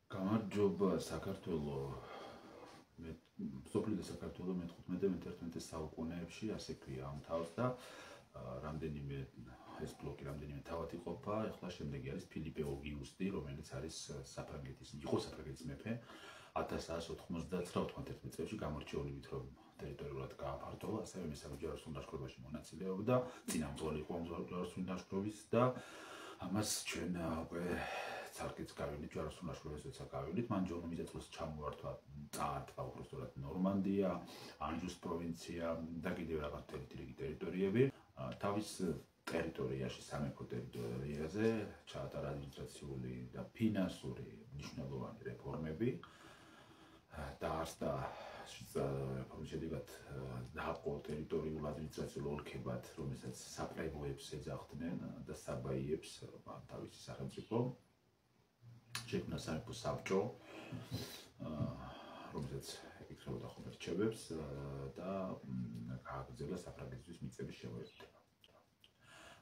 გამარჯობა საქართველო. სოფლიო საქართველო მე-15-11 საუკუნეებში ასე ქვია ამ თავს და რამდენიმე ეს ბლოკი რამდენიმე თავად იყოფა. ეხლა შემდეგი არის ფილიპე ოგიუსტი, რომელიც არის საფრანგეთის მეფე 1199 წელს გამორჩეულივით რომ ტერიტორიულად გააფართოვა, ასევე მესამე ჯვაროსნულ ლაშქრობაში მონაწილეობდა, წინამძღოლი იყო ჯვაროსნული ლაშქრობის და ამას ჩვენ უკვე ცალკეც გავივლით ჯვაროსნულ ლაშქრობასაც გავივლით. მან ჯონ მიწაწილს ჩამოართვა წაართვა უბრალოდ ნორმანდია, ანჟუს პროვინცია და კიდევ რაღაც რიგი ტერიტორიები. თავის ტერიტორიაში, სამეფო ტერიტორიაზე ჩაატარა ადმინისტრაციული და ფინანსური მნიშვნელოვანი რეფორმები. დაარსდა რეფორმის შედეგად დაყო ტერიტორიულ ადმინისტრაციულ ოლქებად, რომელსაც საპრებოებს ეძახდნენ და საბაიებს თავისი სახელმწიფო. შექმნა სამეფო საბჭო, რომელსაც ეკითხებოდა ხოლმე რჩევებს და გააგრძელა საფრანგეთის მიწების შემოერთება.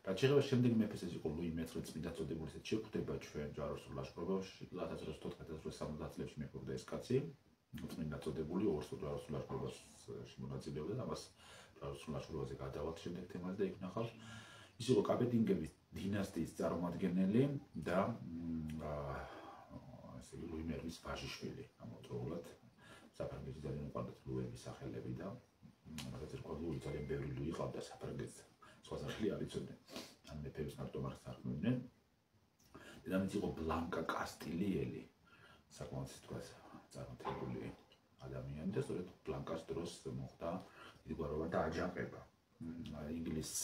რაც შეეხება შემდეგ მეფეს, ეს იყო ლუი მე-19 წმინდა წოდებულისად შეხვდება ჩვენ ჯვაროსნულ ლაშქრობაში 1404-1470 წლებში მეფობდა ეს კაცი. წმინდა წოდებული ორსულ ჯვაროსნულ ლაშქრობაში მონაწილეობდა და ამას ჯვაროსნულ ლაშქრობაზე გადავალთ შემდეგ თემაზე და იქ ნახავს. ის იყო კაპეტინგების დინასტიის წარმომადგენელი და ლუი მე-20 ვაჟიშვილი ამავდროულად საფრანგეთის ძალიან უყვარდათ ლუების სახელები და რაღაც ერქვა ლუი ძალიან ბევრი ლუი ყავდა საფრანგეთს სხვა სახელი არ იცოდნენ ან მეფეებს მარტო მარხს არქმევდნენ. დედამიწი იყო ბლანკა კასტილიელი, საკმაოდ თქვა წარმართებული ადამიანი და სწორედ ბლანკას დროს მოხდა დიდგვარობა და აჯანყება. ინგლისის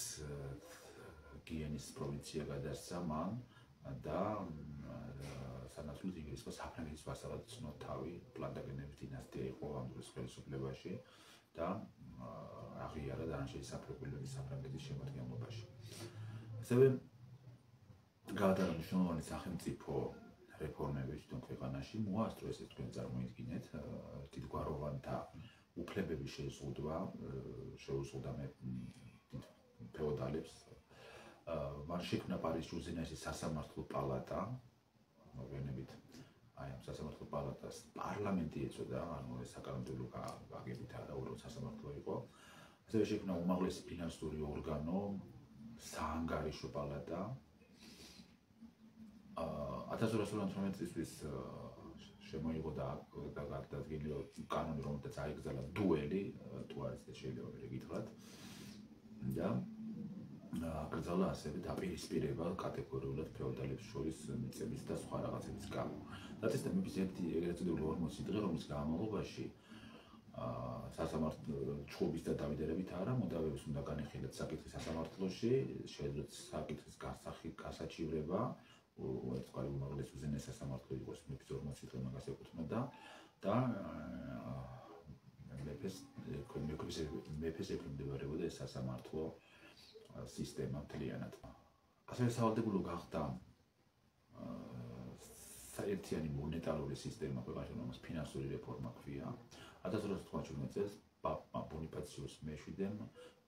გიენის პროვინცია გადასცა მან და სანაცვლოდ ინგლისმა საფრანგეთის ვასალად ცნო თავი. პლანტაგენების დინასტია იყო ამ დროს ხელისუფლებაში და აღიარა დანარჩენი საფრანგეთის შემადგენლობაში. ასევე გაატარა მნიშვნელოვანი სახელმწიფო რეფორმები თვითონ ქვეყანაში. მოასწრო ესე თქვენ წარმოიდგინეთ, დიდგვაროვანთა უფლებების შეუზღუდა ფეოდალებს. მან შექმნა პარიზში უზენაესი სასამართლო პალატა. მოგვიანებით აი ამ სასამართლო პალატას პარლამენტი ეწოდა, ანუ ეს საკანონმდებლო გაგებით არა, უბრალოდ სასამართლო იყო. ასევე შექმნა უმაღლესი ფინანსური ორგანო, საანგარიშო პალატა. 1298 წლის შემოიღო და გადადგინდა კანონი, რომელთაც აიგზავნა დუელი, თუ არის ეს შეიძლება ვერ გითხრათ. და აკრძალა ასევე დაპირისპირება კატეგორიულად ფეოდალებს შორის მიწების და სხვა რაღაცების გამო. დაწესდა მეფის ეგრეთ წოდებული 40 დღე, რომლის განმავლობაში სასამართლო ჩხუბის და დავიდერებით არა, მოდავეებს უნდა განეხილათ საკითხი სასამართლოში, შეეძლოთ საკითხის გასაჩივრება, ერთგვარი უმაღლესი უზენაესი სასამართლო იყოს მეფის 40 დღე მაგას ეკუთვნოდა და მეფეს ექვემდებარებოდა ეს სასამართლო სისტემა მთლიანად. ასევე სავალდებულო გახდა საერთიანი მონეტარული სისტემა ქვეყანაში, რომელსაც ფინანსური რეფორმა ჰქვია. 1897 წელს პაპმა ბონიფაციუს მე-7-მ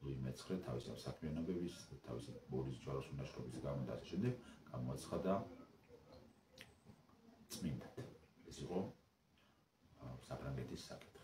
ლუი მე-9 თავისი საქმიანობების, თავისი ბოლის ჯვაროსნული ლაშქრობის გამო და ასე შემდეგ გამოაცხადა წმინდად. ეს იყო საფრანგეთის საკითხი.